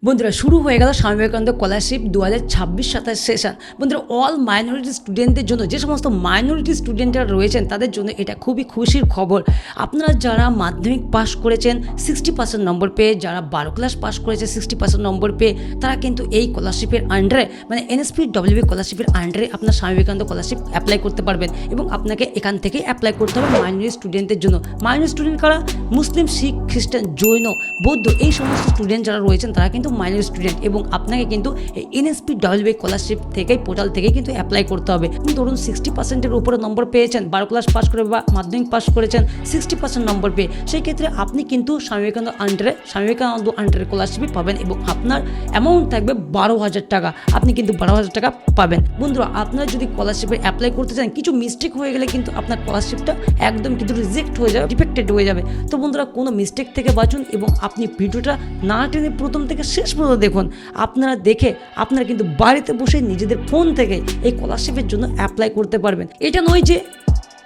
বন্ধুরা শুরু হয়ে গেল স্বামী বিবেকানন্দ স্কলারশিপ 2026-27 সেশন। বন্ধুরা অল মাইনরিটি স্টুডেন্টদের জন্য, যে সমস্ত মাইনরিটি স্টুডেন্টরা রয়েছেন তাদের জন্য এটা খুবই খুশির খবর। আপনারা যারা মাধ্যমিক পাস করেছেন 60% নম্বর পেয়ে, যারা 12 ক্লাস পাস করেছে 60% নম্বর পেয়ে, তারা কিন্তু এই স্কলারশিপের আন্ডারে মানে NSP-WB স্কলারশিপের আন্ডারে আপনার স্বামী বিবেকানন্দ স্কলারশিপ অ্যাপ্লাই করতে পারবেন। এবং আপনাকে এখান থেকে অ্যাপ্লাই করতে হবে মাইনরিটি স্টুডেন্টদের জন্য। মাইনরিটি স্টুডেন্ট কারা? মুসলিম, শিখ, খ্রিস্টান, জৈন, বৌদ্ধ, এই সমস্ত স্টুডেন্ট যারা রয়েছেন তারা কিন্তু মাইনরিটি স্টুডেন্ট। এবং আপনাকে কিন্তু এই NSP-WB স্কলারশিপ থেকেই পোর্টাল থেকেই কিন্তু অ্যাপ্লাই করতে হবে। ধরুন 60%-এর উপরে নম্বর পেয়েছেন, 12 ক্লাস পাস করে বা মাধ্যমিক পাস করেছেন 60% নম্বর পেয়ে, সেই ক্ষেত্রে আপনি কিন্তু স্বামী বিবেকানন্দ আন্ডারে স্কলারশিপই পাবেন এবং আপনার অ্যামাউন্ট থাকবে 12,000 টাকা। আপনি কিন্তু 12,000 টাকা পাবেন। বন্ধুরা আপনারা যদি স্কলারশিপে অ্যাপ্লাই করতে চান, কিছু মিস্টেক হয়ে গেলে কিন্তু আপনার স্কলারশিপটা একদম কিন্তু রিজেক্ট হয়ে যাবে, ডিফেক্টেড হয়ে যাবে। তো বন্ধুরা কোনো মিস্টেক থেকে বাঁচুন এবং আপনি ভিডিওটা না টেনে প্রথম থেকে শেষ পর্যন্ত দেখুন। আপনারা দেখে আপনারা কিন্তু বাড়িতে বসে নিজেদের ফোন থেকে এই স্কলারশিপের জন্য অ্যাপ্লাই করতে পারবেন। এটা নয় যে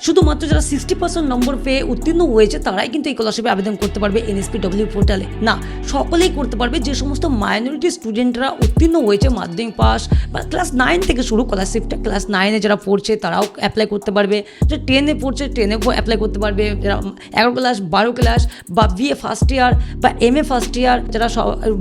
শুধুমাত্র যারা 60% নম্বর পেয়ে উত্তীর্ণ হয়েছে তারাই কিন্তু এই স্কলারশিপে আবেদন করতে পারবে NSP-WB পোর্টালে। না, সকলেই করতে পারবে। যে সমস্ত মাইনরিটি স্টুডেন্টরা উত্তীর্ণ হয়েছে মাধ্যমিক পাস বা ক্লাস 9 থেকে শুরু, স্কলারশিপটা ক্লাস 9-এ যারা পড়ছে তারাও অ্যাপ্লাই করতে পারবে, যারা 10-এ পড়ছে 10-এও অ্যাপ্লাই করতে পারবে, যারা 11 ক্লাস 12 ক্লাস বা BA ফার্স্ট ইয়ার বা MA ফার্স্ট ইয়ার যারা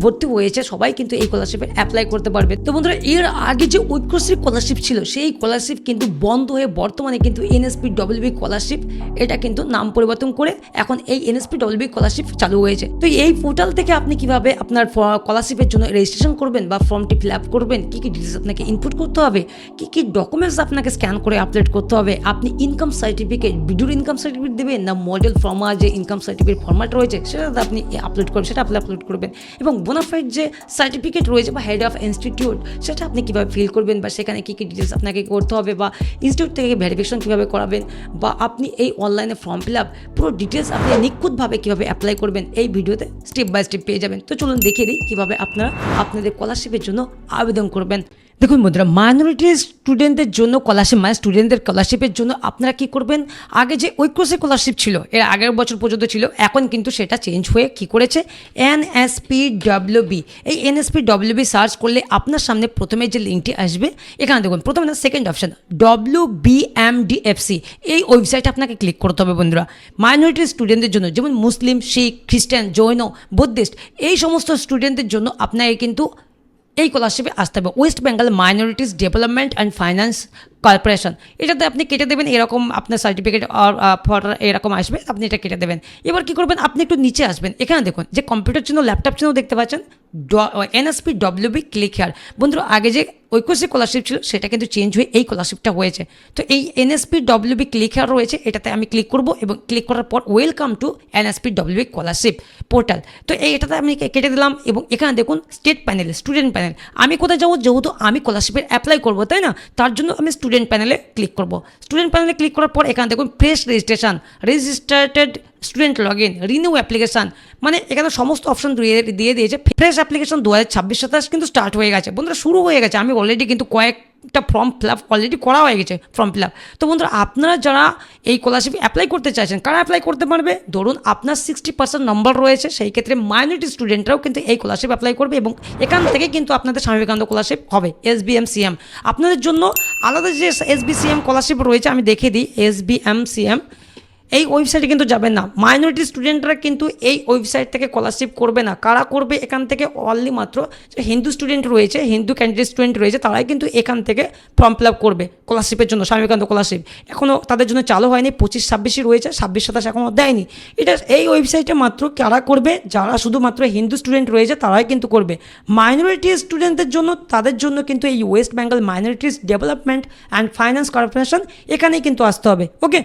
ভর্তি হয়েছে সবাই কিন্তু এই স্কলারশিপে অ্যাপ্লাই করতে পারবে। তো বন্ধুরা এর আগে যে ঐক্যশ্রী স্কলারশিপ ছিল সেই স্কলারশিপ কিন্তু বন্ধ হয়ে বর্তমানে কিন্তু NSP-WB স্কলারশিপ এটা কিন্তু নাম পরিবর্তন করে এখন এই NSP-WB স্কলারশিপ চালু হয়েছে। তো এই পোর্টাল থেকে আপনি কিভাবে আপনার স্কলারশিপের জন্য রেজিস্ট্রেশন করবেন বা ফর্মটি ফিল আপ করবেন, কী কী ডিটেলস আপনাকে ইনপুট করতে হবে, কী কী ডকুমেন্টস আপনাকে স্ক্যান করে আপলোড করতে হবে, আপনি ইনকাম সার্টিফিকেট, ভিডিওর ইনকাম সার্টিফিকেট দেবেন না মডেল ফর্মা যে ইনকাম সার্টিফিকেট ফরম্যাট রয়েছে সেটা আপনি আপলোড করবেন, সেটা আপনি আপলোড করবেন। এবং বোনাফাইড যে সার্টিফিকেট রয়েছে বা হেড অফ ইনস্টিটিউট সেটা আপনি কীভাবে ফিল করবেন বা সেখানে কী কী ডিটেলস আপনাকে করতে হবে বা ইনস্টিটিউট থেকে ভেরিফিকেশন কীভাবে করাবেন বা আপনি এই অনলাইনে ফর্ম ফিল আপ পুরো ডিটেলস আপনি নিখুঁতভাবে কীভাবে অ্যাপ্লাই করবেন এই ভিডিওতে স্টেপ বাই স্টেপ পেয়ে যাবেন। তো চলুন দেখিয়ে দিই কীভাবে আপনারা আপনাদের স্কলারশিপের জন্য আবেদন করবেন। দেখুন বন্ধুরা, মাইনরিটি স্টুডেন্টদের জন্য স্কলারশিপ মানে স্টুডেন্টদের স্কলারশিপের জন্য আপনারা কী করবেন, আগে যে ঐক্যশ্রী স্কলারশিপ ছিল এর আগের বছর পর্যন্ত ছিল, এখন কিন্তু সেটা চেঞ্জ হয়ে কী করেছে NSP-WB। এই NSP-WB সার্চ করলে আপনার সামনে প্রথমে যে লিঙ্কটি আসবে এখানে দেখুন, প্রথমে না সেকেন্ড অপশান WBMDFC, এই ওয়েবসাইটে আপনাকে ক্লিক করতে হবে। বন্ধুরা মাইনরিটি স্টুডেন্টদের জন্য যেমন মুসলিম, শিখ, খ্রিস্টান, জৈন, বুদ্ধিস্ট এই সমস্ত স্টুডেন্টদের জন্য আপনাকে কিন্তু এই স্কলারশিপে আসতে হবে। West Bengal minorities development and finance corporation, এটাতে আপনি কেটে দেবেন, এরকম আপনার সার্টিফিকেট এরকম আসবে, আপনি এটা কেটে দেবেন। এবার কী করবেন, আপনি একটু নিচে আসবেন, এখানে দেখুন যে কম্পিউটার চিহ্ন, ল্যাপটপ চিহ্ন দেখতে পাচ্ছেন, NSP-WB ক্লিক হেয়ার। বন্ধুরা আগে যে ঐক্যশ্রী স্কলারশিপ ছিল সেটা কিন্তু চেঞ্জ হয়ে এই স্কলারশিপটা হয়েছে। তো এই NSP-WB ক্লিক হেয়ার রয়েছে, এটাতে আমি ক্লিক করব এবং ক্লিক করার পর welcome to NSP-WB scholarship portal. তো এটাতে আমি কেটে দিলাম এবং এখানে দেখুন স্টেট প্যানেল, স্টুডেন্ট প্যানেল। আমি কোথায় যাবো, যেহেতু আমি স্কলারশিপের অ্যাপ্লাই করবো তাই না, তার জন্য আমি স্টুডেন্ট প্যানেলে ক্লিক করব। স্টুডেন্ট প্যানেলে ক্লিক করার পর এখানে দেখুন fresh registration, registered student log in, renew application, মানে এখানে সমস্ত অপশন দিয়ে দিয়েছে। ফ্রেশ অ্যাপ্লিকেশন 2026-27 কিন্তু স্টার্ট হয়ে গেছে। বন্ধুরা শুরু হয়ে গেছে, আমি অলরেডি কিন্তু কয়েকটা ফর্ম ফিল আপ অলরেডি করা হয়ে গেছে ফর্ম ফিল আপ। তো বন্ধুরা আপনারা যারা এই স্কলারশিপ অ্যাপ্লাই করতে চাইছেন, কারা অ্যাপ্লাই করতে পারবে, ধরুন আপনার 60% নম্বর রয়েছে, সেই ক্ষেত্রে মাইনরিটি স্টুডেন্টরাও কিন্তু এই স্কলারশিপ অ্যাপ্লাই করবে এবং এখান থেকে কিন্তু আপনাদের স্বামী বিবেকানন্দ স্কলারশিপ হবে SBMCM। আপনাদের জন্য আলাদা যে SBCM স্কলারশিপ রয়েছে আমি দেখিয়ে দিই, SBMCM এই ওয়েবসাইটে কিন্তু যাবেন না। মাইনরিটি স্টুডেন্টরা কিন্তু এই ওয়েবসাইট থেকে স্কলারশিপ করবে না। কারা করবে, এখান থেকে অনলি মাত্র যে হিন্দু স্টুডেন্ট রয়েছে, হিন্দু ক্যান্ডিডেট স্টুডেন্ট রয়েছে, তারাই কিন্তু এখান থেকে ফর্ম ফিল আপ করবে স্কলারশিপের জন্য। স্বামী বিবেকানন্দ স্কলারশিপ এখনও তাদের জন্য চালু হয়নি, 25-26 রয়েছে, 26-27 এখনও দেয়নি। এটা এই ওয়েবসাইটে মাত্র কারা করবে, যারা শুধুমাত্র হিন্দু স্টুডেন্ট রয়েছে তারাই কিন্তু করবে। মাইনরিটি স্টুডেন্টদের জন্য, তাদের জন্য কিন্তু এই West Bengal minorities development and finance corporation এখানেই কিন্তু আসতে হবে। ওকে,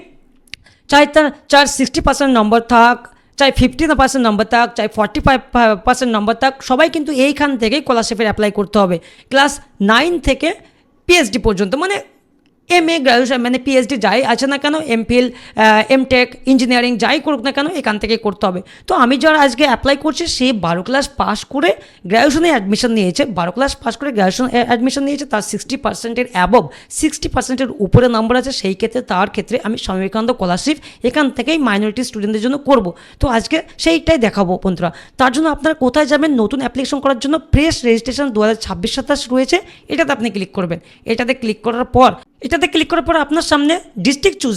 চাই তার 60% নম্বর থাক, চাই 50% নম্বর থাক, চাই 45% নম্বর থাক, সবাই কিন্তু এইখান থেকেই স্কলারশিপের অ্যাপ্লাই করতে হবে। ক্লাস 9 থেকে PhD পর্যন্ত, মানে MA গ্র্যাজুয়েশন মানে PhD যাই আছে না কেন, MPhil, MTech, ইঞ্জিনিয়ারিং যাই করুক না কেন এখান থেকে করতে হবে। তো আমি যারা আজকে অ্যাপ্লাই করছি সে 12 ক্লাস পাস করে গ্র্যাজুয়েশনে অ্যাডমিশন নিয়েছে, 12 ক্লাস পাস করে গ্র্যাজুয়েশন অ্যাডমিশন নিয়েছে, তার 60%-এর অ্যাবভ, 60%-এর উপরে নাম্বার আছে, সেই ক্ষেত্রে তার ক্ষেত্রে আমি স্বামী বিবেকানন্দ স্কলারশিপ এখান থেকেই মাইনরিটি স্টুডেন্টদের জন্য করব। তো আজকে সেইটাই দেখাবো বন্ধুরা। তার জন্য আপনারা কোথায় যাবেন নতুন অ্যাপ্লিকেশন করার জন্য? ফ্রেশ রেজিস্ট্রেশন 2026-27 রয়েছে, এটাতে আপনি ক্লিক করবেন। এটাতে ক্লিক করার পর আপনার সামনে ডিস্ট্রিক্ট চুজ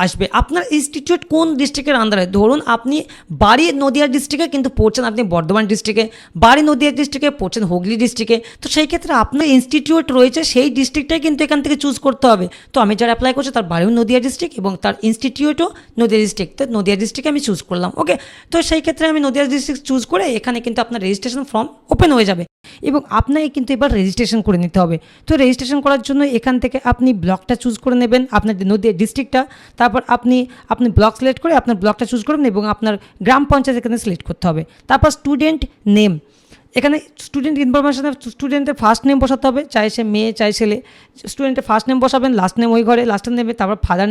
আসবে। আপনার ইনস্টিটিউট কোন ডিস্ট্রিক্টের আন্ডারে? ধরুন আপনি বাড়ি নদিয়া ডিস্ট্রিক্টে কিন্তু পড়ছেন আপনি বর্ধমান ডিস্ট্রিক্টে, বাড়ি নদিয়া ডিস্ট্রিক্টে পড়ছেন হুগলি ডিস্ট্রিক্টে, তো সেই ক্ষেত্রে আপনার ইনস্টিটিউট রয়েছে সেই ডিস্ট্রিক্টটাই কিন্তু এখান থেকে চুজ করতে হবে। তো আমি যারা অ্যাপ্লাই করছি তার বাড়িও নদিয়া ডিস্ট্রিক্ট এবং তার ইনস্টিটিউটও নদিয়া ডিস্ট্রিক্ট, তো নদিয়া ডিস্ট্রিক্টে আমি চুজ করলাম। ওকে, তো সেই ক্ষেত্রে আমি নদিয়া ডিস্ট্রিক্ট চুজ করে এখানে কিন্তু আপনার রেজিস্ট্রেশন ফর্ম ওপেন হয়ে যাবে এবং আপনাকে কিন্তু এবার রেজিস্ট্রেশন করে নিতে হবে। তো রেজিস্ট্রেশন করার জন্য এখান থেকে আপনি ব্লকটা চুজ করে নেবেন, আপনার নদীয়া ডিস্ট্রিক্টটা, তারপর আপনি ব্লক সিলেক্ট করে আপনার ব্লকটা চুজ করবেন এবং আপনার গ্রাম পঞ্চায়েত এখানে সিলেক্ট করতে হবে। তারপর স্টুডেন্ট নেম, এখানে স্টুডেন্ট ইনফরমেশনে স্টুডেন্টের ফার্স্ট নেম বসাতে হবে, চাই সে মেয়ে চাই ছেলে। স্টুডেন্টের ফার্স্ট নেম বসাবেন, লাস্ট নেম ওই ঘরে লাস্ট নেমে, তারপর ফাদার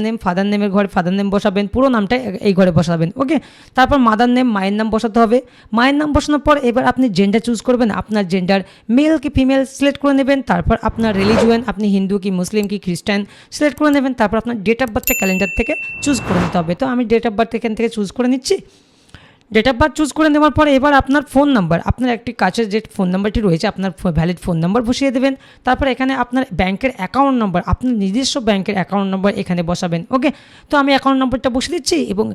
নেমের ঘরে ফাদার নেম বসাবেন, পুরো নামটা এই ঘরে বসাবেন। ওকে, তারপর মাদার নেম মায়ের নাম বসাতে হবে। মায়ের নাম বসানোর পর এবার আপনি জেন্ডার চুজ করবেন, আপনার জেন্ডার মেল কি ফিমেল সিলেক্ট করে নেবেন। তারপর আপনার রিলিজিয়ন, আপনি হিন্দু কি মুসলিম কি খ্রিস্টান সিলেক্ট করে নেবেন। তারপর আপনার ডেট অফ বার্থটা ক্যালেন্ডার থেকে চুজ করে নিতে হবে। তো আমি ডেট অফ বার্থ এখান থেকে চুজ করে নিচ্ছি। ডেট অফ বার্থ চুজ করে নেওয়ার পরে এবার আপনার ফোন নাম্বার, আপনার একটি কাছের যে ফোন নাম্বারটি রয়েছে আপনার ভ্যালিড ফোন নাম্বার বসিয়ে দেবেন। তারপর এখানে আপনার ব্যাংকের অ্যাকাউন্ট নাম্বার, আপনার নিজস্ব ব্যাংকের অ্যাকাউন্ট নাম্বার এখানে বসাবেন। ওকে, তো আমি অ্যাকাউন্ট নাম্বারটা বসিয়ে দিচ্ছি এবং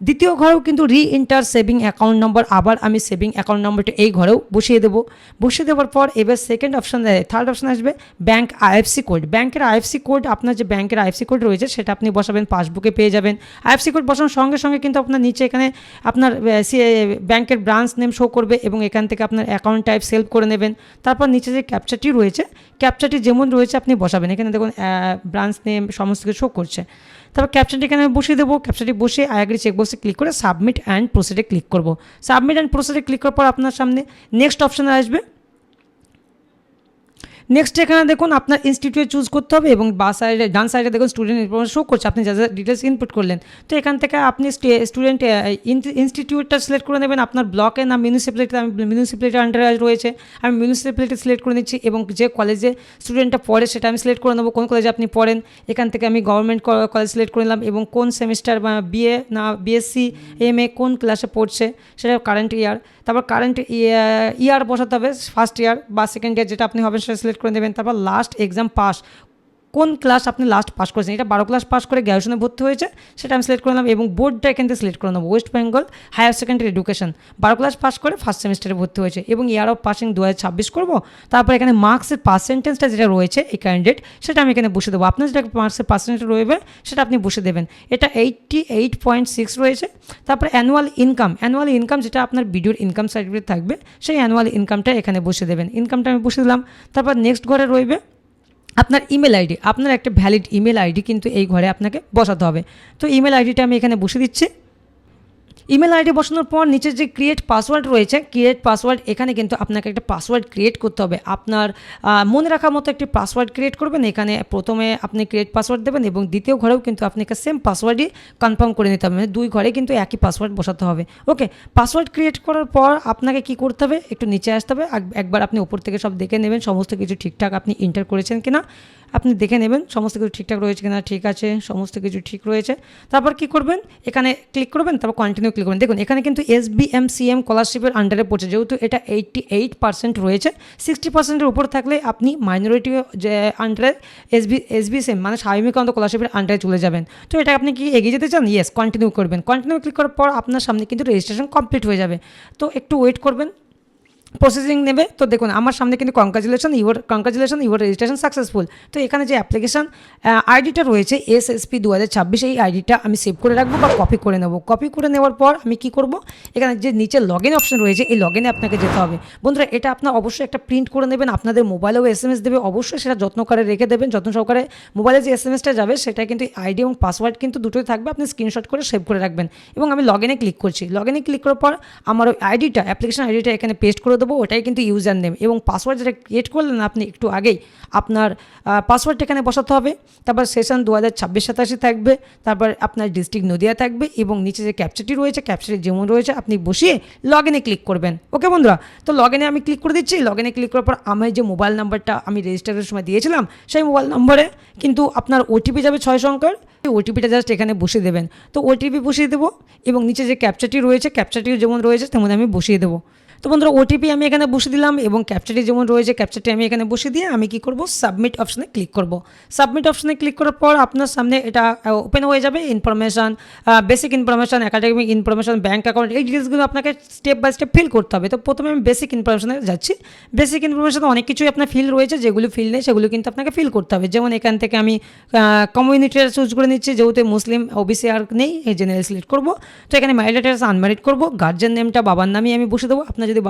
দ্বিতীয় ঘরেও কিন্তু এন্টার সেভিং অ্যাকাউন্ট নাম্বার, আবার আমি সেভিং অ্যাকাউন্ট নাম্বারটা এই ঘরেও বসিয়ে দেবো। বসিয়ে দেওয়ার পর এবার থার্ড অপশান আসবে ব্যাংক IFSC কোড। ব্যাংকের IFSC কোড, আপনার যে ব্যাংকের IFSC কোড রয়েছে সেটা আপনি বসাবেন, পাসবুকে পেয়ে যাবেন। IFSC কোড বসানোর সঙ্গে সঙ্গে কিন্তু আপনার নিচে এখানে আপনার ব্যাংকের ব্রাঞ্চ নেম শো করবে এবং এখান থেকে আপনার অ্যাকাউন্ট টাইপ সেলফ করে নেবেন। তারপর নিচে যে ক্যাপচাটি রয়েছে, ক্যাপচাটি যেমন রয়েছে আপনি বসাবেন। এখানে দেখুন ব্রাঞ্চ নেম সমস্ত কিছু শো করছে। তারপর ক্যাপচাটি এখানে বসিয়ে দেবো। ক্যাপচাটি বসিয়ে আই এগ্রি চেকবক্সে ক্লিক করে সাবমিট অ্যান্ড প্রসিডে ক্লিক করবো। সাবমিট অ্যান্ড প্রসিডে ক্লিক করার পর আপনার সামনে নেক্সট অপশানে আসবে। নেক্সট এখানে দেখুন আপনার ইনস্টিটিউট চুজ করতে হবে এবং ডান সাইডে দেখুন স্টুডেন্ট ইনফরমেশন শো করছে, আপনি যা যা ডিটেলস ইনপুট করলেন। তো এখান থেকে আপনি স্টুডেন্ট ইনস্টিটিউটটা সিলেক্ট করে নেবেন। আপনার ব্লকের নাম মিউনিসিপ্যালিটির আন্ডারে রয়েছে, আমি মিউনিসিপ্যালিটি সিলেক্ট করে নিচ্ছি এবং যে কলেজে স্টুডেন্টটা পড়ে সেটা আমি সিলেক্ট করে নেবো, কোন কলেজে আপনি পড়েন। এখান থেকে আমি গভর্নমেন্ট কলেজ সিলেক্ট করে নিলাম এবং কোন সেমিস্টার বা BA না BSc MA কোন ক্লাসে পড়ছে সেটা কারেন্ট ইয়ার। তারপর কারেন্ট ইয়ার বসাতে হবে, ফার্স্ট ইয়ার বা সেকেন্ড ইয়ার যেটা আপনি হবেন সেটা সিলেক্ট করে দেবেন। তারপর লাস্ট এক্সাম পাস, কোন ক্লাস আপনি লাস্ট পাস করেছেন। এটা 12 ক্লাস পাস করে গ্র্যাজুয়েশনে ভর্তি হয়েছে সেটা আমি সিলেক্ট করে নিলাম এবং বোর্ডটা এখান থেকে সিলেক্ট করে নেবো, West Bengal higher secondary education, 12 class pass করে ফার্স্ট সেমিস্টারে ভর্তি হয়েছে এবং ইয়ার অফ পাসিং 2026 করবো। তারপর এখানে মার্কসের পার্সেন্টেজটা যেটা রয়েছে এই ক্যান্ডিডেট সেটা আমি এখানে বসে দেবো। আপনার যেটা মার্কসের পার্সেন্টেজ রয়েছে সেটা আপনি বসে দেবেন। এটা 88.6 রয়েছে। তারপর অ্যানুয়াল ইনকাম যেটা আপনার ভিডিওর ইনকাম সার্টিফিকেট থাকবে সেই অ্যানুয়াল ইনকামটা এখানে বসে দেবেন। ইনকামটা আমি বসে দিলাম। তারপর নেক্সট ঘরে রইবে আপনার ইমেল আইডি, আপনার একটা ভ্যালিড ইমেল আইডি কিন্তু এই ঘরে আপনাকে বসাতে হবে। তো ইমেল আইডিটা আমি এখানে বসে দিচ্ছি। ইমেল আইডি বসানোর পর নিচে যে ক্রিয়েট পাসওয়ার্ড রয়েছে, ক্রিয়েট পাসওয়ার্ড, এখানে কিন্তু আপনাকে একটা পাসওয়ার্ড ক্রিয়েট করতে হবে। আপনার মনে রাখার মতো একটি পাসওয়ার্ড ক্রিয়েট করবেন। এখানে প্রথমে আপনি ক্রিয়েট পাসওয়ার্ড দেবেন এবং দ্বিতীয় ঘরেও কিন্তু আপনাকে সেম পাসওয়ার্ডই কনফার্ম করে নিতে হবে, মানে দুই ঘরে কিন্তু একই পাসওয়ার্ড বসাতে হবে। ওকে, পাসওয়ার্ড ক্রিয়েট করার পর আপনাকে কি করতে হবে, একটু নিচে আসতে হবে। একবার আপনি উপর থেকে সব দেখে নেবেন সমস্ত কিছু ঠিকঠাক আপনি এন্টার করেছেন কিনা, আপনি দেখে নেবেন সমস্ত কিছু ঠিকঠাক রয়েছে কিনা। ঠিক আছে, সমস্ত কিছু ঠিক রয়েছে। তারপর কি করবেন, এখানে ক্লিক করবেন, তারপর কন্টিনিউ ক্লিক করবেন। দেখুন এখানে কিন্তু SBMCM স্কলারশিপের আন্ডারে পড়ছে, যেহেতু এটা 88% রয়েছে। 60%-এর উপর থাকলে আপনি মাইনরিটি যে আন্ডারে SBCM মানে স্বামী বিবেকানন্দ স্কলারশিপের আন্ডারে চলে যাবেন। তো এটা আপনি কি এগিয়ে যেতে চান? ইয়েস, কন্টিনিউ করবেন। কন্টিনিউ ক্লিক করার পর আপনার সামনে কিন্তু রেজিস্ট্রেশন কমপ্লিট হয়ে যাবে। তো একটু ওয়েট করবেন, প্রসেসিং নেবে। তো দেখুন আমার সামনে কিন্তু কংগ্রাচুলেশন ইউর রেজিস্ট্রেশন সাকসেসফুল। তো এখানে যে অ্যাপ্লিকেশন আইডিটা রয়েছে SSP 2026, এই আইডিটা আমি সেভ করে রাখবো বা কপি করে নেবো। কপি করে নেওয়ার পর আমি কি করব, এখানে যে নিচে লগ ইন অপশন রয়েছে এই লগ ইনে আপনাকে যেতে হবে। বন্ধুরা এটা আপনার অবশ্যই একটা প্রিন্ট করে নেবেন, আপনাদের মোবাইলেও SMS দেবে, অবশ্যই সেটা যত্ন করে রেখে দেবেন। যত্ন সহকারে মোবাইলে যে SMSটা যাবে সেটা কিন্তু আইডি এবং পাসওয়ার্ড কিন্তু দুটোই থাকবে, আপনি স্ক্রিনশট করে সেভ করে রাখবেন। এবং আমি লগ ইনে ক্লিক করছি। লগ ইনে ক্লিক করার পর আমার ওই আইডিটা, অ্যাপ্লিকেশন আইডিটা এখানে পেস্ট করে দেবো দেবো, ওটাই কিন্তু ইউজার নেম। এবং পাসওয়ার্ড যেটা ক্রিয়েট করলেন আপনি একটু আগেই, আপনার পাসওয়ার্ডটা এখানে বসাতে হবে। তারপর সেশন 2026-27 থাকবে, তারপর আপনার ডিস্ট্রিক্ট নদিয়া থাকবে, এবং নিচে যে ক্যাপচাটি রয়েছে, ক্যাপচাটি যেমন রয়েছে আপনি বসিয়ে লগ ইনে ক্লিক করবেন। ওকে বন্ধুরা, তো লগ ইনে আমি ক্লিক করে দিচ্ছি। লগ ইনে ক্লিক করার পর আমি যে মোবাইল নাম্বারটা আমি রেজিস্টারের সময় দিয়েছিলাম, সেই মোবাইল নম্বরে কিন্তু আপনার ওটিপি যাবে 6 সংখ্যার। ওটিপিটা জাস্ট এখানে বসিয়ে দেবেন। তো ওটিপি বসিয়ে দেবো, এবং নিচে যে ক্যাপচাটি রয়েছে, ক্যাপচাটিও যেমন রয়েছে তেমন আমি বসিয়ে দেবো। তো বন্ধুরা, ওটিপি আমি এখানে বসিয়ে দিলাম, এবং ক্যাপচাটি যেমন রয়েছে ক্যাপচাটি আমি এখানে বসিয়ে দিয়ে আমি কি করব, সাবমিট অপশনে ক্লিক করব। সাবমিট অপশনে ক্লিক করার পর আপনার সামনে এটা ওপেন হয়ে যাবে। Information, basic information, academic information, bank account, এই ডিটেলসগুলো আপনাকে স্টেপ বাই স্টেপ ফিল করতে হবে। তো প্রথমে আমি বেসিক ইনফরমেশানে যাচ্ছি। বেসিক ইনফরমেশানে অনেক কিছুই আপনার ফিল রয়েছে, যেগুলো ফিল নেই সেগুলো কিন্তু আপনাকে ফিল করতে হবে। যেমন এখান থেকে আমি কমিউনিটিটা চুজ করে নিচ্ছি, যেহেতু মুসলিম ওবিসি আর নেই, এই জেনারেল সিলেক্ট করবো। তো এখানে ম্যারিড স্ট্যাটাস আনম্যারিড করবো। গার্জেন নেমটা বাবার নামই আমি বসে দেবো। আপনার যদি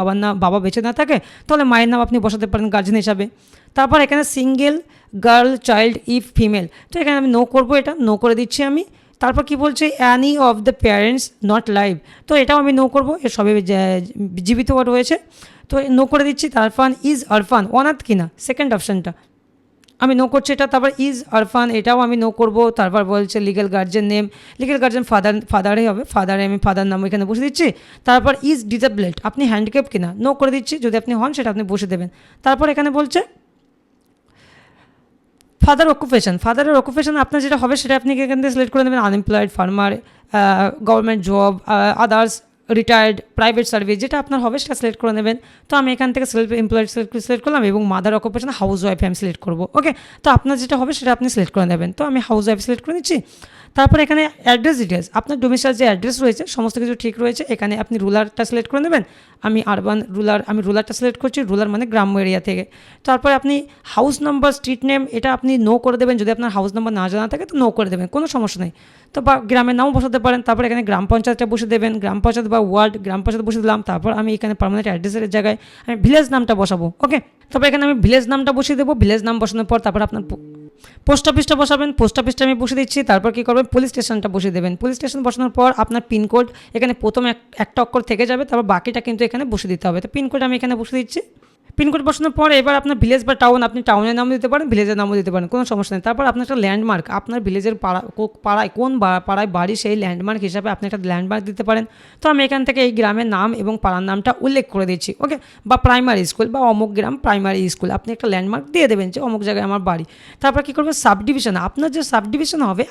বাবা বেঁচে না থাকে তাহলে মায়ের নাম আপনি বসাতে পারেন গার্জেন হিসাবে। তারপর এখানে single, girl, child, if female, তো এখানে আমি নো করবো, এটা নো করে দিচ্ছি আমি। তারপর কি বলছে, any of the parents not live, তো এটাও আমি নো করবো, এর সবে জীবিত রয়েছে, তো নো করে দিচ্ছি। তারপর ইজ অরফান, অনাথ কিনা, সেকেন্ড অপশানটা আমি নো করছি এটা। তারপর ইজ অরফান, এটাও আমি নো করবো। তারপর বলছে legal guardian name, legal guardian ফাদারই হবে, আমি ফাদার নাম এখানে বসে দিচ্ছি। তারপর ইজ ডিসেবলড, আপনি হ্যান্ডিক্যাপ কিনা, নো করে দিচ্ছি। যদি আপনি হন সেটা আপনি বসে দেবেন। তারপর এখানে বলছে ফাদারের অকুপেশন আপনার যেটা হবে সেটা আপনি এখান থেকে সিলেক্ট করে নেবেন। Unemployed, farmer, government job, others, retired, private service, যেটা আপনার হবে সেটা সিলেক্ট করে নেবেন। তো আমি এখান থেকে সেলফ এমপ্লয়েড সিলেক্ট করলাম, এবং মাদার অকুপেশন হাউস ওয়াইফ আমি সিলেক্ট করবো। ওকে, তো আপনার যেটা হবে সেটা আপনি সিলেক্ট করে নেবেন। তো আমি হাউস ওয়াইফ সিলেক্ট করে নিচ্ছি। তারপর এখানে অ্যাড্রেস ডিটেলস, আপনার ডোমিসাইল যে অ্যাড্রেস রয়েছে সমস্ত কিছু ঠিক রয়েছে। এখানে আপনি রুলারটা সিলেক্ট করে নেবেন। আমি রুলারটা সিলেক্ট করছি, রুলার মানে গ্রাম্য এরিয়া থেকে। তারপরে আপনি হাউস নাম্বার, স্ট্রিট নেম, এটা আপনি নো করে দেবেন। যদি আপনার হাউস নাম্বার না জানা থাকে তো নো করে দেবেন, কোনো সমস্যা নেই। তো বা গ্রামের নামও বসাতে পারেন। তারপর এখানে গ্রাম পঞ্চায়েতটা বসে দেবেন, গ্রাম পঞ্চায়েত বা ওয়ার্ড, গ্রাম পঞ্চায়েত বসে দিলাম। তারপর আমি এখানে পার্মানেন্ট অ্যাড্রেসের জায়গায় আমি ভিলেজ নামটা বসাবো। ওকে, তারপর এখানে আমি ভিলেজ নামটা বসিয়ে দেবো। ভিলেজ নাম বসানোর পর তারপর আপনার পোস্ট অফিসটা বসাবেন, পোস্ট অফিসটা আমি বসে দিচ্ছি। তারপর কী করবেন, পুলিশ স্টেশনটা বসিয়ে দেবেন। পুলিশ স্টেশন বসানোর পর আপনার পিনকোড এখানে প্রথম একটা অক্ষর থেকে যাবে, তারপর বাকিটা কিন্তু এখানে বসে দিতে হবে। তো পিনকোড আমি এখানে বসে দিচ্ছি। পিনকোড বসানোর পরে এবার আপনার ভিলেজ বা টাউন, আপনি টাউনের নামও দিতে পারেন, ভিলেজের নামও দিতে পারেন, কোনো সমস্যা নেই। তারপর আপনার একটা ল্যান্ডমার্ক, আপনার ভিলেজের পাড়ায় কোন পাড়ায় বাড়ি সেই ল্যান্ডমার্ক হিসাবে আপনি একটা ল্যান্ডমার্ক দিতে পারেন। তো আমি এখান থেকে এই গ্রামের নাম এবং পাড়ার নামটা উল্লেখ করে দিচ্ছি। ওকে, বা প্রাইমারি স্কুল বা অমুক গ্রাম প্রাইমারি স্কুল, আপনি একটা ল্যান্ডমার্ক দিয়ে দেবেন যে অমুক জায়গায় আমার বাড়ি। তারপর কী করবেন, সাব ডিভিশন, আপনার যে সাব ডিভিশন হবে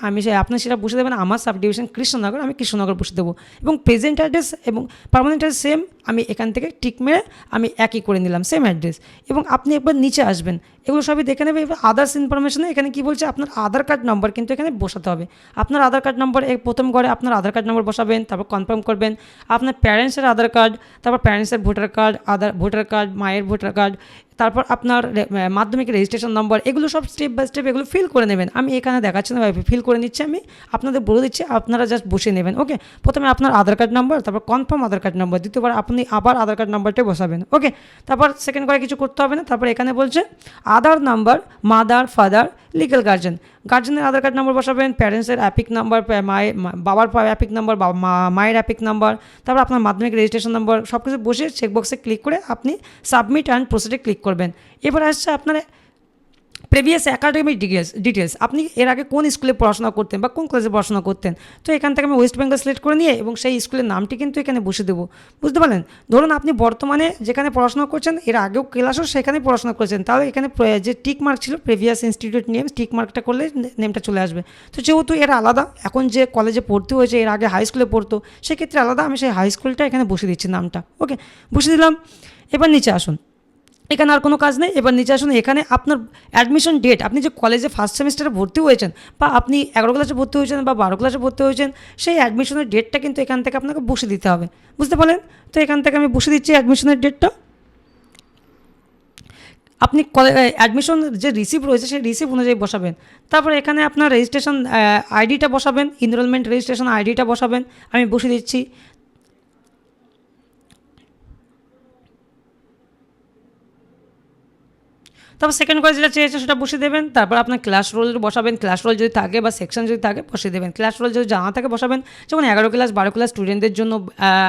আপনি সেটা বসে দেবেন। আমার সাব ডিভিশন কৃষ্ণনগর, আমি কৃষ্ণনগর বসে দেবো। এবং প্রেজেন্ট অ্যাড্রেস এবং পার্মানেন্ট অ্যাড্রেস সেম, আমি এখান থেকে টিক মেরে আমি একই করে নিলাম, সেম অ্যাড্রেস। এবং আপনি একবার নিচে আসবেন, এগুলো সবই দেখে নেবে। এবার আদার্স ইনফরমেশনে এখানে কী বলছে, আপনার আধার কার্ড নাম্বার কিন্তু এখানে বসাতে হবে। আপনার আধার কার্ড নাম্বার প্রথম ঘরে আপনার আধার কার্ড নাম্বার বসাবেন, তারপর কনফার্ম করবেন। আপনার প্যারেন্টসের আধার কার্ড, তারপর প্যারেন্টসের ভোটার কার্ড, মায়ের ভোটার কার্ড, তারপর আপনার মাধ্যমিক রেজিস্ট্রেশন নম্বর, এগুলো সব স্টেপ বাই স্টেপ এগুলো ফিল করে নেবেন। আমি এখানে দেখাচ্ছি না, ফিল করে নিচ্ছি, আমি আপনাদের বলে দিচ্ছি, আপনারা জাস্ট বসে নেবেন। ওকে, প্রথমে আপনার আধার কার্ড নাম্বার, তারপর কনফার্ম আধার কার্ড নাম্বার, দ্বিতীয়বার আপনি আবার আধার কার্ড নাম্বারটাই বসাবেন। ওকে, তারপর সেকেন্ড করে কিছু করতে হবে না। তারপর এখানে বলছে আধার নাম্বার, মাদার, ফাদার, লিগ্যাল গার্জেনের আধার কার্ড নাম্বার বসাবেন, প্যারেন্টসের অ্যাপিক নাম্বার, বাবার অ্যাপিক নাম্বার, মায়ের অ্যাপিক নাম্বার, তারপর আপনার মাধ্যমিক রেজিস্ট্রেশন নাম্বার, সব কিছু বসে চেকবক্সে ক্লিক করে আপনি সাবমিট অ্যান্ড প্রসিডে ক্লিক করবেন। এবার আসছে আপনার প্রিভিয়াস একাডেমিক ডিটেলস, আপনি এর আগে কোন স্কুলে পড়াশোনা করতেন বা কোন ক্লাসে পড়াশোনা করতেন। তো এখান থেকে আমি ওয়েস্ট বেঙ্গল সিলেক্ট করে নিয়ে এবং সেই স্কুলের নামটি কিন্তু এখানে বসে দেবো, বুঝতে পারলেন। ধরুন আপনি বর্তমানে যেখানে পড়াশোনা করছেন, এর আগেও ক্লাসও সেখানে পড়াশোনা করেছেন, তাহলে এখানে যে টিক মার্ক ছিল প্রিভিয়াস ইনস্টিটিউট নেম, টিক মার্কটা করলে নেমটা চলে আসবে। তো যেহেতু এরা আলাদা, এখন যে কলেজে পড়তে হয়েছে এর আগে হাই স্কুলে পড়তো, সেক্ষেত্রে আলাদা, আমি সেই হাই স্কুলটা এখানে বসে দিচ্ছি নামটা। ওকে, বসে দিলাম। এবার নিচে আসুন, এখানে আর কোনো কাজ নেই। এবার নিচে আসুন, এখানে আপনার অ্যাডমিশন ডেট, আপনি যে কলেজে ফার্স্ট সেমিস্টারে ভর্তি হয়েছেন বা আপনি 11 ক্লাসে ভর্তি হয়েছেন বা 12 ক্লাসে ভর্তি হয়েছেন, সেই অ্যাডমিশনের ডেটটা কিন্তু এখান থেকে আপনাকে বসে দিতে হবে, বুঝতে পারলেন। তো এখান থেকে আমি বসে দিচ্ছি অ্যাডমিশনের ডেটটা। আপনি অ্যাডমিশন যে রিসিভ রয়েছে সেই রিসিভ অনুযায়ী বসাবেন। তারপর এখানে আপনার রেজিস্ট্রেশন আইডিটা বসাবেন, এনরোলমেন্ট রেজিস্ট্রেশন আইডিটা বসাবেন, আমি বসে দিচ্ছি। তারপর সেকেন্ড করে যেটা চেয়েছে সেটা বসিয়ে দেবেন। তারপর আপনার ক্লাস রোল বসাবেন, ক্লাস রোল যদি থাকে বা সেকশন যদি থাকে বসিয়ে দেবেন। ক্লাস রোল যদি জানা থাকে বসাবেন, যেমন 11 ক্লাস 12 ক্লাস স্টুডেন্টদের জন্য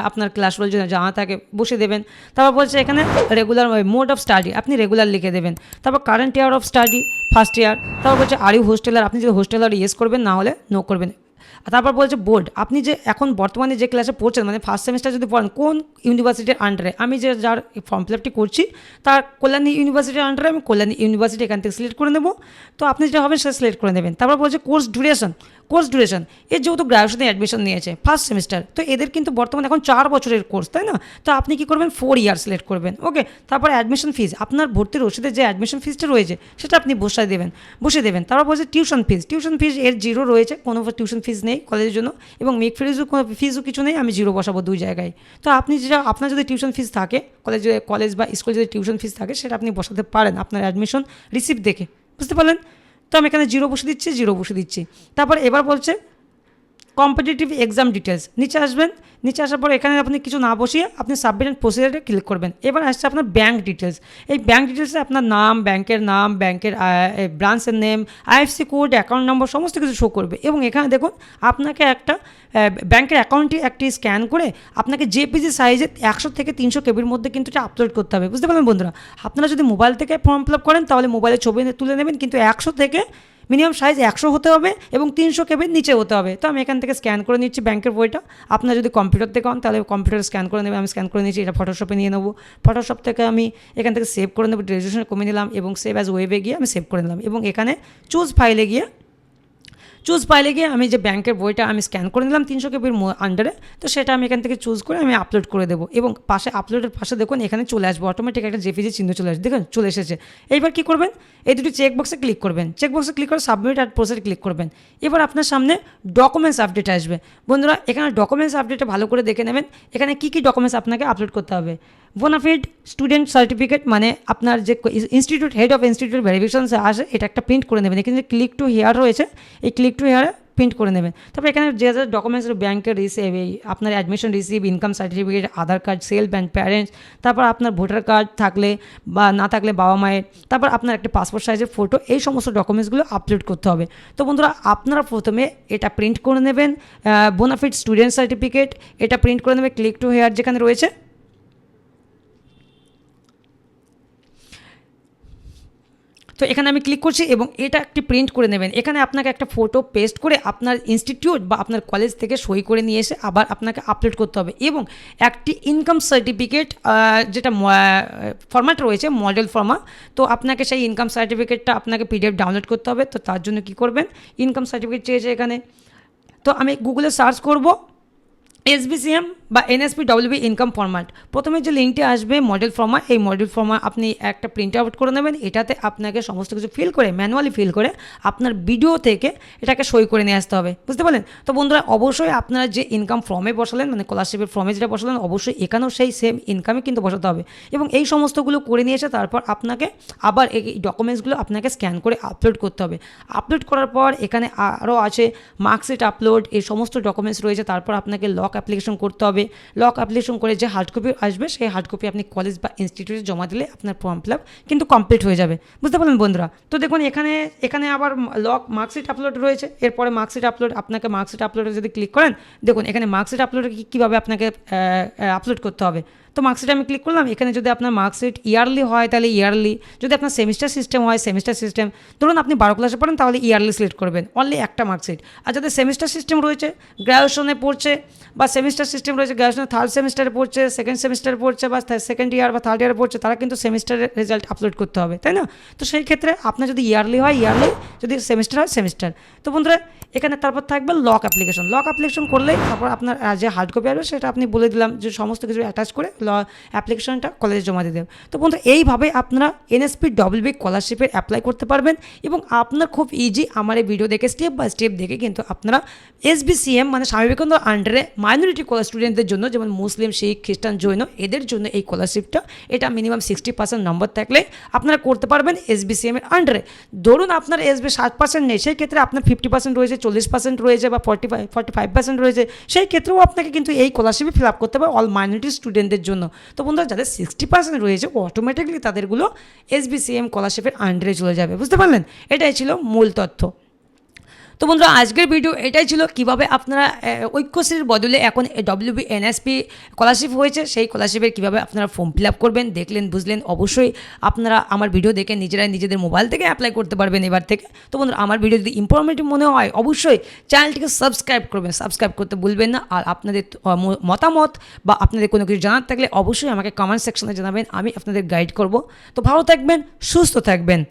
আপনার ক্লাস রোল যদি জানা থাকে বসিয়ে দেবেন। তারপর বলছে এখানে রেগুলার মোড অফ স্টাডি, আপনি রেগুলার লিখে দেবেন। তারপর current year of study first year. তারপর বলছে আর ইউ হোস্টেলার, আপনি যদি হোস্টেলার ইয়েস করবেন, না হলে নো করবেন। তারপর বলছে বোর্ড, আপনি যে এখন বর্তমানে যে ক্লাসে পড়ছেন মানে ফার্স্ট সেমিস্টার যদি পড়েন কোন ইউনিভার্সিটির আন্ডারে, আমি যে যার ফর্ম ফিল আপটি করছি তার কল্যাণী ইউনিভার্সিটির আন্ডারে আমি কল্যাণী ইউনিভার্সিটি এখান থেকে সিলেক্ট করে নেব। তো আপনি যেটা হবেন সেটা সিলেক্ট করে নেবেন। তারপর বলছে কোর্স ডিউরেশন, এর যেহেতু গ্র্যাজুয়েশনে অ্যাডমিশন নিয়েছে ফার্স্ট সেমিস্টার, তো এদের কিন্তু বর্তমানে এখন 4 বছরের কোর্স, তাই না? তো আপনি কী করবেন 4 ইয়ার সিলেক্ট করবেন। ওকে, তারপর অ্যাডমিশন ফিজ, আপনার ভর্তির রসিদে যে অ্যাডমিশন ফিজটা রয়েছে সেটা আপনি বসিয়ে দেবেন। তারপর বলছে টিউশন ফিজ এর 0 রয়েছে, কোনো টিউশন ফিজ নেই কলেজের জন্য, এবং মেক কোনো ফিজও কিছু নেই, আমি 0 বসাবো 2 জায়গায়। তো আপনি যেটা আপনার যদি টিউশন ফিজ থাকে কলেজ বা স্কুলে যদি টিউশন ফিজ থাকে সেটা আপনি বসাতে পারেন আপনার অ্যাডমিশন রিসিপ্ট দেখে, বুঝতে পারলেন? তো আমি এখানে 0 বসিয়ে দিচ্ছি। তারপর এবার বলছে কম্পিটিটিভ এক্সাম ডিটেলস, নিচে আসার পর এখানে আপনি কিছু না বসিয়ে আপনি সাবমিট অ্যান্ড প্রসিজারে ক্লিক করবেন। এবার আসছে আপনার ব্যাঙ্ক ডিটেলস। এই ব্যাঙ্ক ডিটেলসে আপনার নাম, ব্যাংকের ব্রাঞ্চের name, IFC code, account number সমস্ত কিছু শো করবে। এবং এখানে দেখুন আপনাকে একটা ব্যাংকের অ্যাকাউন্টটি একটি স্ক্যান করে আপনাকে জেপিজি সাইজে 100 থেকে 300 কেবির মধ্যে কিন্তু এটা আপলোড করতে হবে, বুঝতে পারলেন বন্ধুরা? আপনারা যদি মোবাইল থেকে ফর্ম ফিল আপ করেন তাহলে মোবাইলে ছবি তুলে নেবেন, কিন্তু 100 থেকে মিনিমাম সাইজ 100 হতে হবে এবং 300 কেবির নিচে হতে হবে। তো আমি এখান থেকে স্ক্যান করে নিচ্ছি ব্যাংকের বইটা। আপনারা যদি কম্পিউটার থেকে হন তাহলে কম্পিউটারে স্ক্যান করে নেবেন, আমি স্ক্যান করে নিচ্ছি। এটা ফটোশপে নিয়ে নেবো, ফটোশপ থেকে আমি এখান থেকে সেভ করে নেবো, রেজুলেশনে কমিয়ে নিলাম এবং সেভ অ্যাজ ওয়েবে গিয়ে আমি সেভ করে নিলাম। এবং এখানে চুজ ফাইলে গিয়ে আমি যে ব্যাংকের বইটা আমি স্ক্যান করে নিলাম 300 কেবির আন্ডারে, তো সেটা আমি এখান থেকে চুজ করে আমি আপলোড করে দেবো। এবং আপলোডের পাশে দেখুন এখানে চলে আসবে অটোমেটিক একটা জেপিজি চিহ্ন চলে আসবে, দেখুন চলে এসেছে। এইবার কী করবেন, এই দুটি চেকবক্সে ক্লিক করবেন, ক্লিক করে সাবমিট আর প্রসেসে ক্লিক করবেন। এবার আপনার সামনে ডকুমেন্টস আপডেট আসবে। বন্ধুরা এখানে ডকুমেন্টস আপডেটে ভালো করে দেখে নেবেন এখানে কী ডকুমেন্টস আপনাকে আপলোড করতে হবে। বোনাফিড স্টুডেন্ট সার্টিফিকেট, মানে আপনার যে institute head of institute verification আসে এটা একটা প্রিন্ট করে নেবেন। এখানে যে ক্লিক টু হিয়ার রয়েছে এই ক্লিক টু হিয়ারে প্রিন্ট করে নেবেন। তারপর এখানে যে ডকুমেন্টস ব্যাংকের রিসিভ, এই আপনার admission receive, income certificate, Aadhaar card, self and parents, তারপর আপনার ভোটার কার্ড থাকলে বা না থাকলে বাবা মায়ের, তারপর আপনার একটা পাসপোর্ট সাইজের ফটো, এই সমস্ত ডকুমেন্টসগুলো আপলোড করতে হবে। তো বন্ধুরা আপনারা প্রথমে এটা প্রিন্ট করে নেবেন, বোনাফিড স্টুডেন্ট সার্টিফিকেট এটা প্রিন্ট করে নেবে ক্লিক টু হিয়ার যেখানে রয়েছে। তো এখানে আমি ক্লিক করছি এবং এটা একটি প্রিন্ট করে নেবেন। এখানে আপনাকে একটা ফটো পেস্ট করে আপনার ইনস্টিটিউট বা আপনার কলেজ থেকে সই করে নিয়ে এসে আবার আপনাকে আপলোড করতে হবে। এবং একটি ইনকাম সার্টিফিকেট যেটা ফরম্যাট রয়েছে মডেল ফর্মা, তো আপনাকে সেই ইনকাম সার্টিফিকেটটা আপনাকে পিডিএফ ডাউনলোড করতে হবে। তো তার জন্য কী করবেন, ইনকাম সার্টিফিকেট চেয়েছে এখানে, তো আমি গুগলে সার্চ করব SBCM বা NSPWB ইনকাম ফরম্যাট। প্রথমে যে লিঙ্কটি আসবে মডেল ফর্মা, এই মডেল ফর্মা আপনি একটা প্রিন্ট আউট করে নেবেন। এটাতে আপনাকে সমস্ত কিছু ফিল করে ম্যানুয়ালি ফিল করে আপনার ভিডিও থেকে এটাকে সই করে নিয়ে আসতে হবে, বুঝতে পারলেন? তো বন্ধুরা অবশ্যই আপনারা যে ইনকাম ফর্মে বসালেন মানে স্কলারশিপের ফর্মে যেটা বসালেন অবশ্যই এখানেও সেই সেম ইনকামই কিন্তু বসাতে হবে। এবং এই সমস্তগুলো করে নিয়ে এসে তারপর আপনাকে আবার এই ডকুমেন্টসগুলো আপনাকে স্ক্যান করে আপলোড করতে হবে। আপলোড করার পর এখানে আরও আছে মার্কশিট আপলোড, এই সমস্ত ডকুমেন্টস রয়েছে। তারপর আপনাকে লক অ্যাপ্লিকেশন করতে হবে। লক অ্যাপ্লিকেশন করে যে হার্ড কপি আসবে সেই হার্ড কপি আপনি কলেজ বা ইনস্টিটিউটে জমা দিলে আপনার ফর্ম ফিল আপ কিন্তু কমপ্লিট হয়ে যাবে, বুঝতে পারলেন বন্ধুরা? তো দেখুন এখানে আবার মার্কশিট আপলোড রয়েছে। এরপরে মার্কশিট আপলোডে যদি ক্লিক করেন দেখুন এখানে মার্কশিট আপলোডে কীভাবে আপনাকে আপলোড করতে হবে। তো মার্কশিটে আমি ক্লিক করলাম। এখানে যদি আপনার মার্কশিট ইয়ারলি হয় তাহলে ইয়ারলি, যদি আপনার সেমিস্টার সিস্টেম হয় সেমিস্টার সিস্টেম, ধরুন আপনি 12 ক্লাসে পড়েন তাহলে ইয়ারলি সিলেক্ট করবেন, অনলি একটা মার্কশিট। আর যাদের সেমিস্টার সিস্টেম রয়েছে গ্র্যাজুয়েশনে পড়ছে বা সেমিস্টার সিস্টেম রয়েছে গ্র্যাজুয়েশনে থার্ড সেমিস্টারে পড়ছে, সেকেন্ড সেমিস্টারে পড়ছে বা সেকেন্ড ইয়ার বা থার্ড ইয়ারে পড়ছে, তারা কিন্তু সেমিস্টারের রেজাল্ট আপলোড করতে হবে, তাই না? তো সেই ক্ষেত্রে আপনার যদি ইয়ারলি হয় ইয়ারলি, যদি সেমিস্টার হয় সেমিস্টার। তো বন্ধুরা এখানে তারপর থাকবে লক অ্যাপ্লিকেশন করলেই তারপর আপনার যে হার্ড কপি আসবে সেটা আপনি বলে দিলাম যে সমস্ত কিছু অ্যাটাচ করে অ্যাপ্লিকেশনটা কলেজে জমা দিয়ে দেবেন। তো বন্ধুরা এইভাবে আপনারা NSPWB স্কলারশিপের অ্যাপ্লাই করতে পারবেন এবং আপনার খুব ইজি আমার এই ভিডিও দেখে স্টেপ বাই স্টেপ দেখে কিন্তু আপনারা SBCM মানে স্বামী বিবেকানন্দ আন্ডারে মাইনরিটি স্টুডেন্টদের জন্য যেমন মুসলিম, শিখ, খ্রিস্টান, জৈন এদের জন্য এই স্কলারশিপটা এটা মিনিমাম 60% নম্বর থাকলে আপনারা করতে পারবেন SBCM এর আন্ডারে। ধরুন আপনার SB 60% নেই, সেই ক্ষেত্রে আপনার 50% রয়েছে, 40% রয়েছে বা 45% রয়েছে, সেই ক্ষেত্রেও আপনাকে কিন্তু এই স্কলারশিপে ফিল আপ করতে হবে অল মাইনরিটি স্টুডেন্টদের জন্য। তো বন্ধুরা যাদের 60% রয়েছে অটোমেটিকলি তাদেরগুলো SBCM স্কলারশিপের আন্ডারে চলে যাবে, বুঝতে পারলেন? এটাই ছিল মূল তথ্য। তো বন্ধুরা আজকের ভিডিও এটাই ছিল কিভাবে আপনারা ঐক্যশ্রীর বদলে এখন WBNSP স্কলারশিপ হয়েছে, সেই স্কলারশিপের কীভাবে আপনারা ফর্ম ফিল আপ করবেন। দেখলেন, বুঝলেন? অবশ্যই আপনারা আমার ভিডিও দেখে নিজেরাই নিজেদের মোবাইল থেকে অ্যাপ্লাই করতে পারবেন এবার থেকে। তো বন্ধুরা আমার ভিডিও যদি ইনফরমেটিভ মনে হয় অবশ্যই চ্যানেলটিকে সাবস্ক্রাইব করবেন, সাবস্ক্রাইব করতে ভুলবেন না। আর আপনাদের মতামত বা আপনাদের কোনো কিছু জানার থাকলে অবশ্যই আমাকে কমেন্ট সেকশনে জানাবেন, আমি আপনাদের গাইড করব। তো ভালো থাকবেন, সুস্থ থাকবেন।